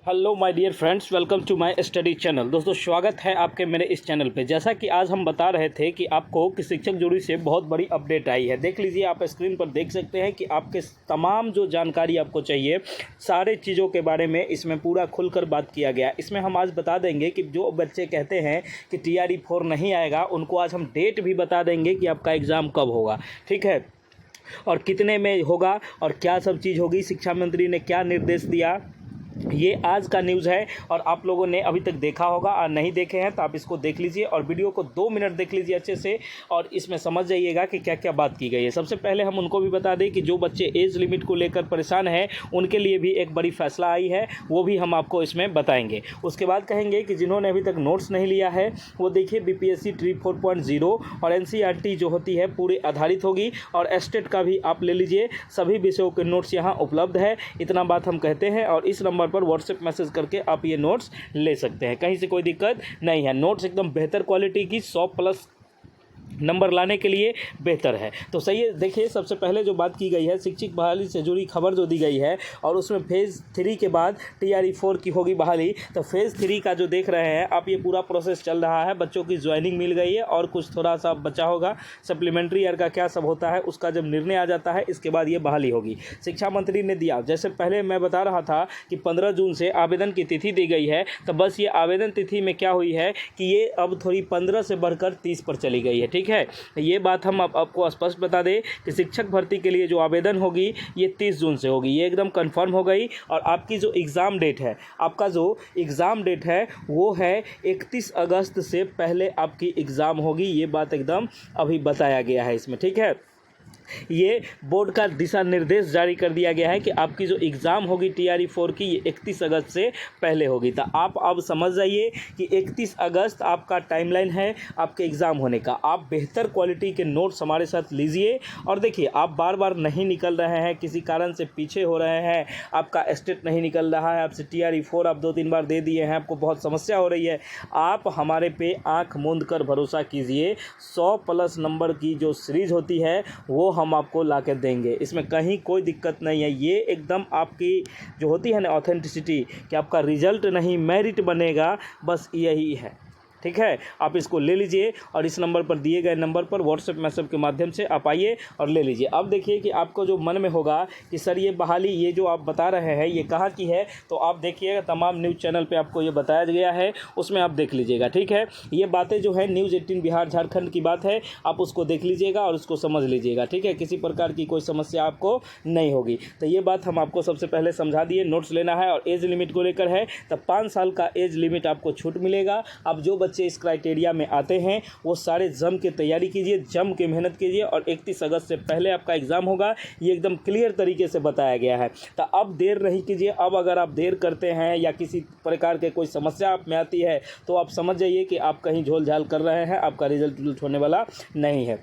Hello my dear friends, welcome to my study channel. दोस्तों, स्वागत है आपके मेरे इस चैनल पे। जैसा कि आज हम बता रहे थे कि आपको कि शिक्षक जुड़ी से बहुत बड़ी अपडेट आई है। देख लीजिए, आप स्क्रीन पर देख सकते हैं कि आपके तमाम जो जानकारी आपको चाहिए, सारे चीज़ों के बारे में इसमें पूरा खुलकर बात किया गया। इसमें हम आज बता देंगे कि जो बच्चे कहते हैं कि TRE 4 नहीं आएगा, उनको आज हम डेट भी बता देंगे कि आपका एग्ज़ाम कब होगा, ठीक है, और कितने में होगा और क्या सब चीज़ होगी, शिक्षा मंत्री ने क्या निर्देश दिया। ये आज का न्यूज़ है और आप लोगों ने अभी तक देखा होगा और नहीं देखे हैं तो आप इसको देख लीजिए और वीडियो को 2 मिनट देख लीजिए अच्छे से और इसमें समझ जाइएगा कि क्या क्या बात की गई है। सबसे पहले हम उनको भी बता दें कि जो बच्चे एज लिमिट को लेकर परेशान हैं, उनके लिए भी एक बड़ी फैसला आई है, वो भी हम आपको इसमें बताएंगे। उसके बाद कहेंगे कि जिन्होंने अभी तक नोट्स नहीं लिया है वो देखिए, BPSC ट्री 4.0 और NCERT जो होती है पूरी आधारित होगी और स्टेट का भी आप ले लीजिए। सभी विषयों के नोट्स यहाँ उपलब्ध है, इतना बात हम कहते हैं। और इस नंबर पर व्हाट्सएप मैसेज करके आप ये नोट्स ले सकते हैं, कहीं से कोई दिक्कत नहीं है। नोट्स एकदम बेहतर क्वालिटी की 100+ नंबर लाने के लिए बेहतर है। तो सही है, देखिए सबसे पहले जो बात की गई है, शिक्षक बहाली से जुड़ी खबर जो दी गई है और उसमें फेज़ 3 के बाद TRE 4 की होगी बहाली। तो फेज़ 3 का जो देख रहे हैं आप, ये पूरा प्रोसेस चल रहा है। बच्चों की ज्वाइनिंग मिल गई है और कुछ थोड़ा सा बचा होगा। सप्लीमेंट्री ईयर का क्या सब होता है उसका जब निर्णय आ जाता है, इसके बाद ये बहाली होगी। शिक्षा मंत्री ने दिया, जैसे पहले मैं बता रहा था कि 15 जून से आवेदन की तिथि दी गई है, तो बस ये आवेदन तिथि में क्या हुई है कि ये अब थोड़ी 15 से बढ़कर 30 पर चली गई है, ठीक है। ये बात हम आपको स्पष्ट बता दें कि शिक्षक भर्ती के लिए जो आवेदन होगी ये 30 जून से होगी, ये एकदम कंफर्म हो गई। और आपकी जो एग्ज़ाम डेट है, आपका जो एग्ज़ाम डेट है वो है 31 अगस्त से पहले आपकी एग्ज़ाम होगी। ये बात एकदम अभी बताया गया है इसमें, ठीक है। ये बोर्ड का दिशा निर्देश जारी कर दिया गया है कि आपकी जो एग्ज़ाम होगी TRE 4 की, ये 31 अगस्त से पहले होगी। तो आप अब समझ जाइए कि 31 अगस्त आपका टाइमलाइन है आपके एग्ज़ाम होने का। आप बेहतर क्वालिटी के नोट्स हमारे साथ लीजिए और देखिए, आप बार बार नहीं निकल रहे हैं, किसी कारण से पीछे हो रहे हैं, आपका स्टेट नहीं निकल रहा है, आपसे TRE 4 आप 2-3 बार दे दिए हैं, आपको बहुत समस्या हो रही है, आप हमारे पे आँख मूंद कर भरोसा कीजिए। 100+ नंबर की जो सीरीज़ होती है वो हम आपको ला के देंगे, इसमें कहीं कोई दिक्कत नहीं है। ये एकदम आपकी जो होती है ना ऑथेंटिसिटी, कि आपका रिजल्ट नहीं मेरिट बनेगा, बस यही है, ठीक है। आप इसको ले लीजिए और इस नंबर पर दिए गए नंबर पर व्हाट्सएप मैसेज के माध्यम से आप आइए और ले लीजिए। अब देखिए कि आपको जो मन में होगा कि सर ये बहाली, ये जो आप बता रहे हैं ये कहाँ की है, तो आप देखिएगा तमाम न्यूज़ चैनल पे आपको ये बताया गया है, उसमें आप देख लीजिएगा, ठीक है। ये बातें जो है न्यूज़ 18 बिहार झारखंड की बात है, आप उसको देख लीजिएगा और उसको समझ लीजिएगा, ठीक है। किसी प्रकार की कोई समस्या आपको नहीं होगी। तो ये बात हम आपको सबसे पहले समझा दिए। नोट्स लेना है और एज लिमिट को लेकर है, तब 5 साल का एज लिमिट आपको छूट मिलेगा। अब जो बच्चे इस क्राइटेरिया में आते हैं वो सारे जम के तैयारी कीजिए, जम के मेहनत कीजिए और 31 अगस्त से पहले आपका एग्ज़ाम होगा। ये एकदम क्लियर तरीके से बताया गया है। तो अब देर नहीं कीजिए। अब अगर आप देर करते हैं या किसी प्रकार के कोई समस्या आप में आती है तो आप समझ जाइए कि आप कहीं झोल झाल कर रहे हैं, आपका रिजल्ट होने वाला नहीं है।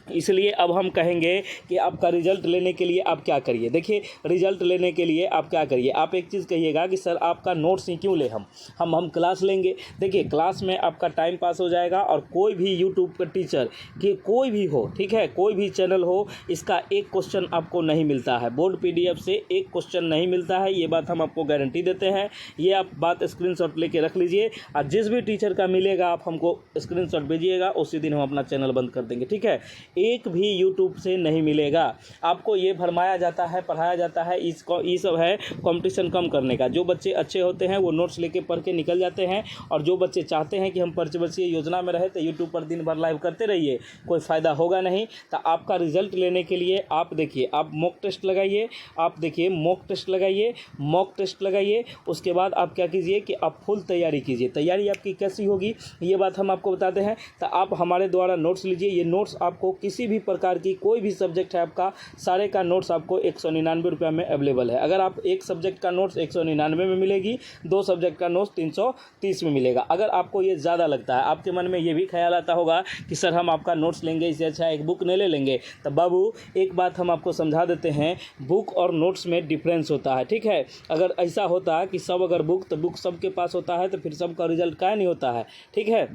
इसलिए अब हम कहेंगे कि आपका रिज़ल्ट लेने के लिए आप क्या करिए। देखिए, रिज़ल्ट लेने के लिए आप क्या करिए, आप एक चीज़ कहिएगा कि सर आपका नोट्स ही क्यों ले, हम क्लास लेंगे। देखिए, क्लास में आपका टाइम पास हो जाएगा और कोई भी यूट्यूब का टीचर कि कोई भी हो, ठीक है, कोई भी चैनल हो, इसका एक क्वेश्चन आपको नहीं मिलता है। बोर्ड PDF से एक क्वेश्चन नहीं मिलता है, ये बात हम आपको गारंटी देते हैं। ये आप बात स्क्रीनशॉट लेके रख लीजिए और जिस भी टीचर का मिलेगा आप हमको स्क्रीनशॉट भेजिएगा, उसी दिन हम अपना चैनल बंद कर देंगे, ठीक है। एक भी यूट्यूब से नहीं मिलेगा आपको। ये भरमाया जाता है, पढ़ाया जाता है, इसको ये सब है कंपटीशन कम करने का। जो बच्चे अच्छे होते हैं वो नोट्स लेके पढ़ के निकल जाते हैं और जो बच्चे चाहते हैं कि हम पंचवर्षीय योजना में रहे तो यूट्यूब पर दिन भर लाइव करते रहिए, कोई फ़ायदा होगा नहीं। तो आपका रिजल्ट लेने के लिए आप देखिए, आप मॉक टेस्ट लगाइए, आप देखिए मॉक टेस्ट लगाइए, मॉक टेस्ट लगाइए। उसके बाद आप क्या कीजिए कि आप फुल तैयारी कीजिए। तैयारी आपकी कैसी होगी ये बात हम आपको बताते हैं। तो आप हमारे द्वारा नोट्स लीजिए। ये नोट्स आपको किसी भी प्रकार की, कोई भी सब्जेक्ट है आपका, सारे का नोट्स आपको 199 रुपये में अवेलेबल है। अगर आप एक सब्जेक्ट का नोट्स 199 में मिलेगी, 2 सब्जेक्ट का नोट्स 330 में मिलेगा। अगर आपको ये ज़्यादा लगता है, आपके मन में ये भी ख्याल आता होगा कि सर हम आपका नोट्स लेंगे, इससे अच्छा एक बुक नहीं ले लेंगे, तो बाबू एक बात हम आपको समझा देते हैं, बुक और नोट्स में डिफरेंस होता है, ठीक है। अगर ऐसा होता है कि सब अगर बुक, तो बुक सबके पास होता है तो फिर सबका रिजल्ट काहे नहीं होता है, ठीक है।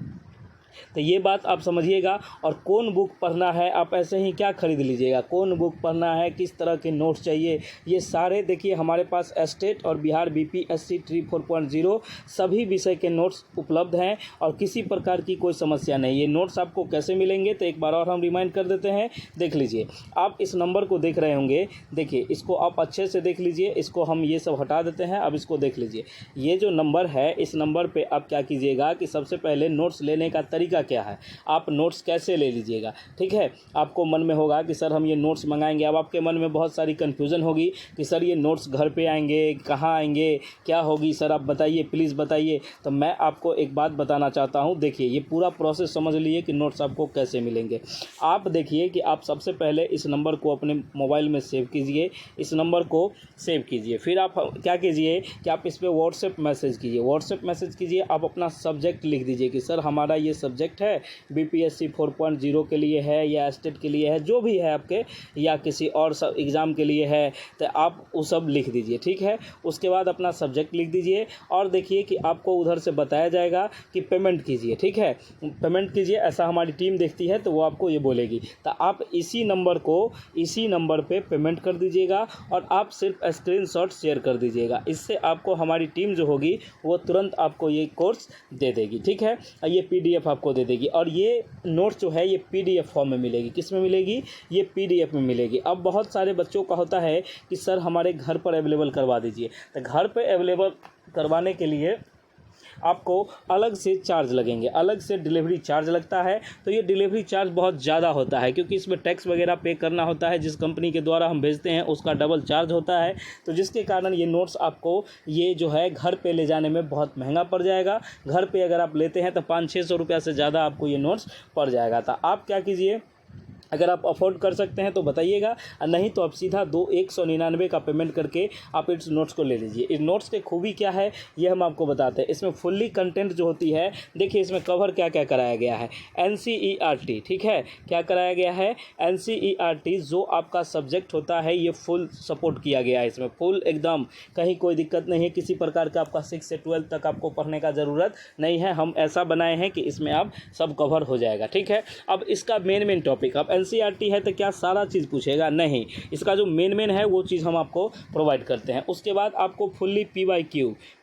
तो ये बात आप समझिएगा। और कौन बुक पढ़ना है, आप ऐसे ही क्या खरीद लीजिएगा, कौन बुक पढ़ना है, किस तरह के नोट्स चाहिए, ये सारे देखिए हमारे पास स्टेट और बिहार बीपीएससी ट्री 4.0 सभी विषय के नोट्स उपलब्ध हैं और किसी प्रकार की कोई समस्या नहीं। ये नोट्स आपको कैसे मिलेंगे तो एक बार और हम रिमाइंड कर देते हैं। देख लीजिए, आप इस नंबर को देख रहे होंगे, देखिए इसको आप अच्छे से देख लीजिए, इसको हम ये सब हटा देते हैं। अब इसको देख लीजिए, ये जो नंबर है, इस नंबर पर आप क्या कीजिएगा कि सबसे पहले नोट्स लेने का तरीका क्या है, आप नोट्स कैसे ले लीजिएगा। ठीक है, आपको मन में होगा कि सर हम ये नोट्स मंगाएंगे। अब आपके मन में बहुत सारी कन्फ्यूज़न होगी कि सर ये नोट्स घर पे आएंगे, कहाँ आएंगे, क्या होगी, सर आप बताइए, प्लीज़ बताइए। तो मैं आपको एक बात बताना चाहता हूँ, देखिए ये पूरा प्रोसेस समझ लीजिए कि नोट्स आपको कैसे मिलेंगे। आप देखिए कि आप सबसे पहले इस नंबर को अपने मोबाइल में सेव कीजिए, इस नंबर को सेव कीजिए। फिर आप क्या कीजिए कि आप इस पर व्हाट्सएप मैसेज कीजिए, व्हाट्सएप मैसेज कीजिए, आप अपना सब्जेक्ट लिख दीजिए कि सर हमारा ये सब्जेक्ट है, बीपीएससी 4.0 के लिए है या स्टेट के लिए है, जो भी है आपके, या किसी और सब एग्ज़ाम के लिए है, तो आप वो सब लिख दीजिए। ठीक है, उसके बाद अपना सब्जेक्ट लिख दीजिए और देखिए कि आपको उधर से बताया जाएगा कि पेमेंट कीजिए। ठीक है, पेमेंट कीजिए, ऐसा हमारी टीम देखती है तो वो आपको ये बोलेगी। तो आप इसी नंबर को, इसी नंबर पे पेमेंट कर दीजिएगा और आप सिर्फ स्क्रीनशॉट शेयर कर दीजिएगा। इससे आपको हमारी टीम जो होगी वो तुरंत आपको ये कोर्स दे देगी। ठीक है, ये पीडीएफ आपको दे देगी और ये नोट्स जो है ये पीडीएफ फॉर्म में मिलेगी। किस में मिलेगी, ये पीडीएफ में मिलेगी। अब बहुत सारे बच्चों का होता है कि सर हमारे घर पर अवेलेबल करवा दीजिए, तो घर पर अवेलेबल करवाने के लिए आपको अलग से चार्ज लगेंगे, अलग से डिलीवरी चार्ज लगता है। तो ये डिलीवरी चार्ज बहुत ज़्यादा होता है क्योंकि इसमें टैक्स वगैरह पे करना होता है, जिस कंपनी के द्वारा हम भेजते हैं उसका डबल चार्ज होता है। तो जिसके कारण ये नोट्स आपको ये जो है घर पे ले जाने में बहुत महंगा पड़ जाएगा। घर पे अगर आप लेते हैं तो 500-600 रुपया से ज़्यादा आपको ये नोट्स पड़ जाएगा। तो आप क्या कीजिए, अगर आप अफोर्ड कर सकते हैं तो बताइएगा, और नहीं तो आप सीधा 199 का पेमेंट करके आप इस नोट्स को ले लीजिए। इस नोट्स की खूबी क्या है ये हम आपको बताते हैं। इसमें फुल्ली कंटेंट जो होती है, देखिए इसमें कवर क्या क्या कराया गया है, NCERT। ठीक है, क्या कराया गया है, NCERT जो आपका सब्जेक्ट होता है ये फुल सपोर्ट किया गया है। इसमें फुल एकदम कहीं कोई दिक्कत नहीं है, किसी प्रकार का आपका 6 से 12 तक आपको पढ़ने का ज़रूरत नहीं है। हम ऐसा बनाए हैं कि इसमें आप सब कवर हो जाएगा। ठीक है, अब इसका मेन टॉपिक, अब NCERT है तो क्या सारा चीज़ पूछेगा, नहीं, इसका जो मेन है वो चीज़ हम आपको प्रोवाइड करते हैं। उसके बाद आपको फुल्ली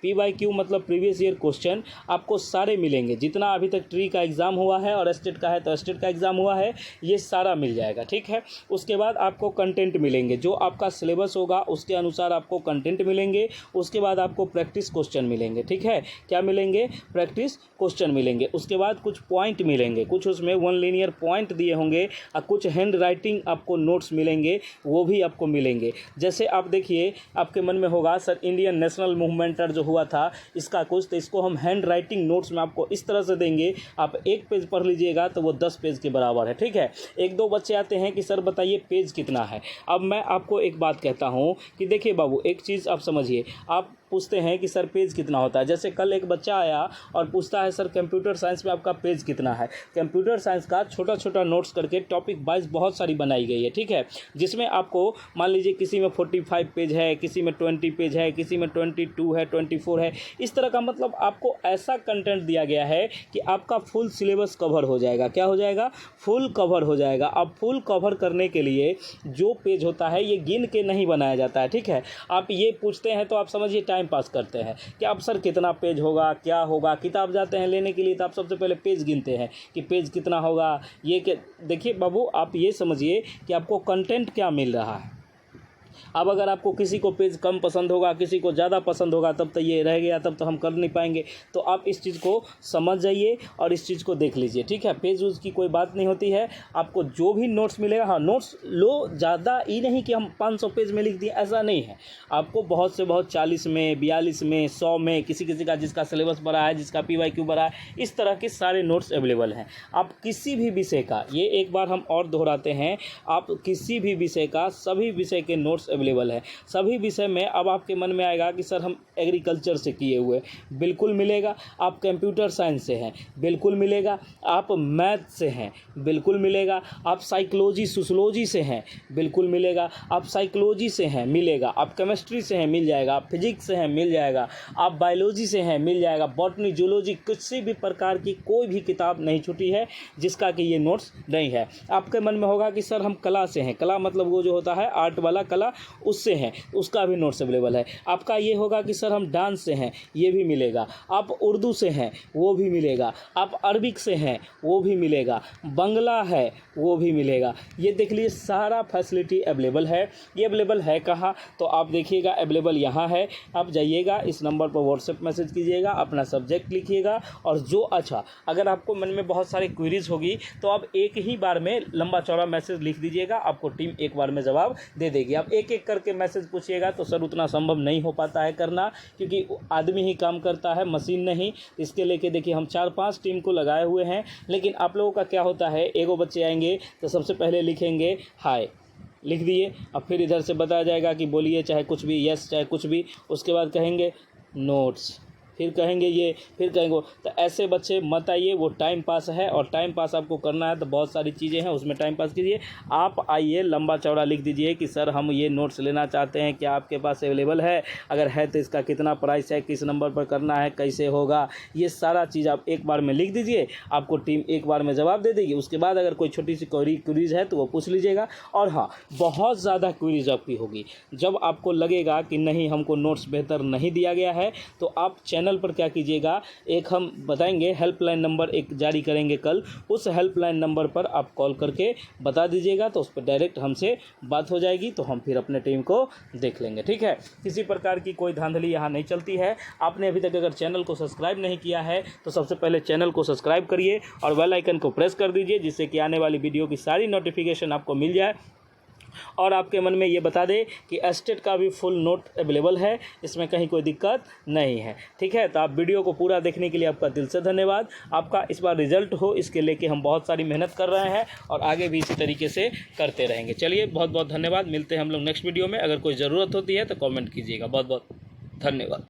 PYQ मतलब प्रीवियस ईयर क्वेश्चन आपको सारे मिलेंगे। जितना अभी तक ट्री का एग्ज़ाम हुआ है और स्टेट का है तो स्टेट का एग्ज़ाम हुआ है, ये सारा मिल जाएगा। ठीक है, उसके बाद आपको कंटेंट मिलेंगे, जो आपका सिलेबस होगा उसके अनुसार आपको कंटेंट मिलेंगे। उसके बाद आपको प्रैक्टिस क्वेश्चन मिलेंगे। ठीक है, क्या मिलेंगे, प्रैक्टिस क्वेश्चन मिलेंगे। उसके बाद कुछ पॉइंट मिलेंगे, कुछ उसमें 1 लीनियर पॉइंट दिए होंगे और कुछ हैंड राइटिंग आपको नोट्स मिलेंगे, वो भी आपको मिलेंगे। जैसे आप देखिए, आपके मन में होगा सर इंडियन नेशनल मूवमेंटर जो हुआ था इसका कुछ, तो इसको हम हैंड राइटिंग नोट्स में आपको इस तरह से देंगे, आप 1 पेज पढ़ लीजिएगा तो वो 10 पेज के बराबर है। ठीक है, 1-2 बच्चे आते हैं कि सर बताइए पेज कितना है। अब मैं आपको एक बात कहता हूँ कि देखिए बाबू, एक चीज़ आप समझिए, आप पूछते हैं कि सर पेज कितना होता है। जैसे कल एक बच्चा आया और पूछता है सर कंप्यूटर साइंस में आपका पेज कितना है। कंप्यूटर साइंस का छोटा छोटा नोट्स करके टॉपिक वाइज बहुत सारी बनाई गई है। ठीक है, जिसमें आपको मान लीजिए किसी में 45 पेज है, किसी में 20 पेज है, किसी में 22 है, 24 है, इस तरह का मतलब आपको ऐसा कंटेंट दिया गया है कि आपका फुल सिलेबस कवर हो जाएगा। क्या हो जाएगा, फुल कवर हो जाएगा। अब फुल कवर करने के लिए जो पेज होता है ये गिन के नहीं बनाया जाता है। ठीक है, आप ये पूछते हैं तो आप समझिए टाइम पास करते हैं कि अब सर कितना पेज होगा, क्या होगा। किताब जाते हैं लेने के लिए तो आप सबसे पहले पेज गिनते हैं कि पेज कितना होगा। ये देखिए बाबू, आप ये समझिए कि आपको कंटेंट क्या मिल रहा है। अब अगर आपको किसी को पेज कम पसंद होगा, किसी को ज़्यादा पसंद होगा, तब तो ये रह गया, तब तो हम कर नहीं पाएंगे। तो आप इस चीज़ को समझ जाइए और इस चीज़ को देख लीजिए। ठीक है, पेज यूज़ की कोई बात नहीं होती है। आपको जो भी नोट्स मिलेगा, हाँ नोट्स लो, ज़्यादा ही नहीं कि हम 500 पेज में लिख दिए, ऐसा नहीं है। आपको बहुत से बहुत 40 में, 42 में, 100 में, किसी का जिसका सिलेबस बड़ा है, जिसका PYQ बड़ा है, इस तरह के सारे नोट्स अवेलेबल हैं। आप किसी भी विषय का, ये एक बार हम और दोहराते हैं, आप किसी भी विषय का, सभी विषय के नोट्स नोट्स अवेलेबल है। सभी विषय में अब आपके मन में आएगा कि सर हम एग्रीकल्चर से किए हुए, बिल्कुल मिलेगा। आप कंप्यूटर साइंस से हैं, बिल्कुल मिलेगा। आप मैथ से हैं, बिल्कुल मिलेगा। आप साइकोलॉजी सोशलॉजी से हैं, बिल्कुल मिलेगा। आप साइकोलॉजी से हैं, मिलेगा। आप केमिस्ट्री से हैं, मिल जाएगा। आप फिजिक्स से हैं, मिल जाएगा। आप बायोलॉजी से हैं, मिल जाएगा। बॉटनी जूलॉजी किसी भी प्रकार की कोई भी किताब नहीं छूटी है जिसका कि ये नोट्स नहीं है। आपके मन में होगा कि सर हम कला से हैं, कला मतलब वो जो होता है आर्ट वाला कला, उससे हैं, उसका भी नोट्स अवेलेबल है। आपका ये होगा कि सर हम डांस से हैं, ये भी मिलेगा। आप उर्दू से हैं, वो भी मिलेगा। आप अरबिक से हैं, वो भी मिलेगा। बंगला है, वो भी मिलेगा। ये देख लीजिए सारा फैसिलिटी अवेलेबल है। ये अवेलेबल है कहाँ, तो आप देखिएगा अवेलेबल यहाँ है। आप जाइएगा, इस नंबर पर व्हाट्सएप मैसेज कीजिएगा, अपना सब्जेक्ट लिखिएगा, और जो अच्छा अगर आपको मन में बहुत सारी क्वेरीज होगी तो आप एक ही बार में लंबा चौड़ा मैसेज लिख दीजिएगा, आपको टीम एक बार में जवाब दे देगी। आप एक एक करके मैसेज पूछिएगा तो सर उतना संभव नहीं हो पाता है करना, क्योंकि आदमी ही काम करता है, मशीन नहीं। इसके लेके देखिए हम 4-5 टीम को लगाए हुए हैं। लेकिन आप लोगों का क्या होता है, एगो बच्चे आएंगे तो सबसे पहले लिखेंगे हाय, लिख दिए। अब फिर इधर से बताया जाएगा कि बोलिए, चाहे कुछ भी, यस चाहे कुछ भी। उसके बाद कहेंगे नोट्स, फिर कहेंगे ये, फिर कहेंगे वो। तो ऐसे बच्चे मत आइए, वो टाइम पास है, और टाइम पास आपको करना है तो बहुत सारी चीज़ें हैं, उसमें टाइम पास कीजिए। आप आइए, लंबा चौड़ा लिख दीजिए कि सर हम ये नोट्स लेना चाहते हैं, क्या आपके पास अवेलेबल है? अगर है तो इसका कितना प्राइस है, किस नंबर पर करना है, कैसे होगा, ये सारा चीज़ आप एक बार में लिख दीजिए। आपको टीम एक बार में जवाब दे देगी। उसके बाद अगर कोई छोटी सी क्वेरीज है तो वो पूछ लीजिएगा। और हाँ, बहुत ज़्यादा क्वेरीज आपकी होगी। जब आपको लगेगा कि नहीं हमको नोट्स बेहतर नहीं दिया गया है, तो आप चैनल पर क्या कीजिएगा, एक हम बताएंगे हेल्पलाइन नंबर एक जारी करेंगे कल, उस हेल्पलाइन नंबर पर आप कॉल करके बता दीजिएगा, तो उस पर डायरेक्ट हमसे बात हो जाएगी, तो हम फिर अपने टीम को देख लेंगे। ठीक है, किसी प्रकार की कोई धांधली यहाँ नहीं चलती है। आपने अभी तक अगर चैनल को सब्सक्राइब नहीं किया है तो सबसे पहले चैनल को सब्सक्राइब करिए और बेल आइकन को प्रेस कर दीजिए, जिससे कि आने वाली वीडियो की सारी नोटिफिकेशन आपको मिल जाए। और आपके मन में ये बता दें कि एस्टेट का भी फुल नोट अवेलेबल है, इसमें कहीं कोई दिक्कत नहीं है। ठीक है, तो आप वीडियो को पूरा देखने के लिए आपका दिल से धन्यवाद। आपका इस बार रिजल्ट हो, इसके लेके हम बहुत सारी मेहनत कर रहे हैं और आगे भी इसी तरीके से करते रहेंगे। चलिए, बहुत बहुत धन्यवाद। मिलते हैं हम लोग नेक्स्ट वीडियो में। अगर कोई ज़रूरत होती है तो कॉमेंट कीजिएगा। बहुत बहुत धन्यवाद।